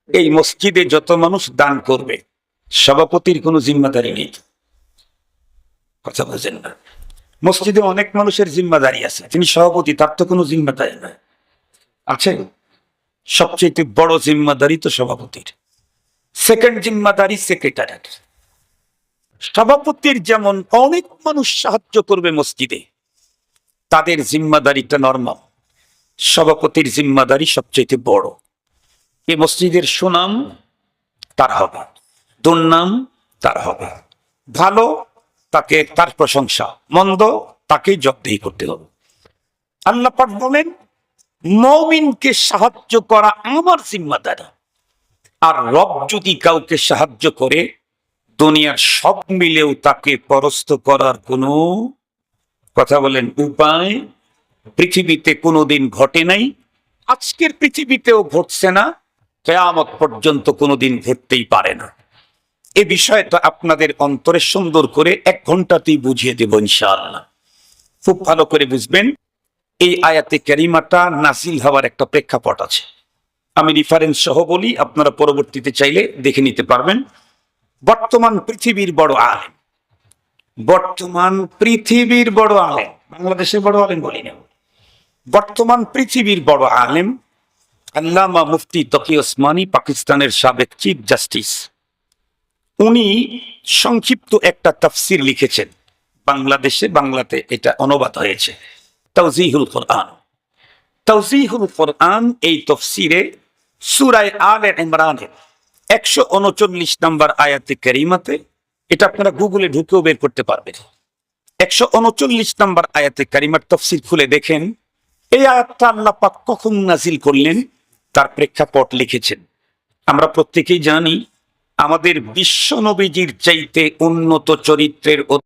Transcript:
এই মসজিদে যত মানুষ দান করবে সভাপতির কোনো জিম্মাদারি নেই। কথা বলছেন না? মসজিদে অনেক মানুষের জিম্মাদারি আছে, তিনি সভাপতি, তার তো কোনো জিম্মাদারি নাই। আছে? সবচেয়ে বড় জিম্মাদারি তো সভাপতির। সেকেন্ড জিম্মাদারি সেক্রেটারির। সভাপতির যেমন অনেক মানুষ সাহায্য করবে মসজিদে, তাদের জিম্মাদারিটা নরমাল, সভাপতির জিম্মাদারি সবচেয়ে বড়। এই মসজিদের সুনাম তার হবে, দুর্নাম তার হবে, ভালো তাকে তার প্রশংসা, মন্দ তাকে জবাবদিহি করতে হবে। আল্লাহ পাক বলেন, মুমিনকে সাহায্য করা আমার জিম্মাদারি, আর রব যদি কাউকে সাহায্য করে দুনিয়ার সব মিলেও তাকে পরাস্ত করার কোনো, কথা বলেন, উপায় পৃথিবীতে কোনোদিন ঘটে নাই, আজকের পৃথিবীতেও ঘটছে না, কিয়ামত পর্যন্ত কোনোদিন ঘটতেই পারে না। এ বিষয়টা আপনাদের অন্তরে সুন্দর করে 1 ঘন্টাতেই বুঝিয়ে দেব ইনশাআল্লাহ। খুব ভালো করে বুঝবেন। এই আয়াতে কারিমাটা নাজিল হওয়ার একটা প্রেক্ষাপট আছে, আমি রেফারেন্স সহ বলি, আপনারা পরবর্তীতে চাইলে দেখে নিতে পারবেন। বর্তমান পৃথিবীর বড় আলেম, বর্তমান পৃথিবীর বড় আলেম, বাংলাদেশের বড় আলেম বলি না, বর্তমান পৃথিবীর বড় আলেম আল্লামা মুফতি তকি ওসমানী, পাকিস্তানের সাবেক চিফ জাস্টিস, উনি সংক্ষিপ্ত একটা তাফসির লিখেছেন, বাংলাদেশে বাংলাতে এটা অনুবাদ হয়েছে, তাওজিহুল কোরআন। তাওজিহুল কোরআন এই তাফসিরে সূরা আলে ইমরানের 139 নম্বর আয়াতে কারিমাতে, এটা আপনারা গুগলে ঢুকেও বের করতে পারবেন। 139 নম্বর আয়াতে কারিমার তাফসির খুলে দেখেন, এই আয়াতটা আল্লাহ পাক কখন নাজিল করলেন তার প্রেক্ষাপট লিখেছেন। আমরা প্রত্যেকেই জানি, আমাদের বিশ্ব নবীজির চাইতে উন্নত চরিত্রের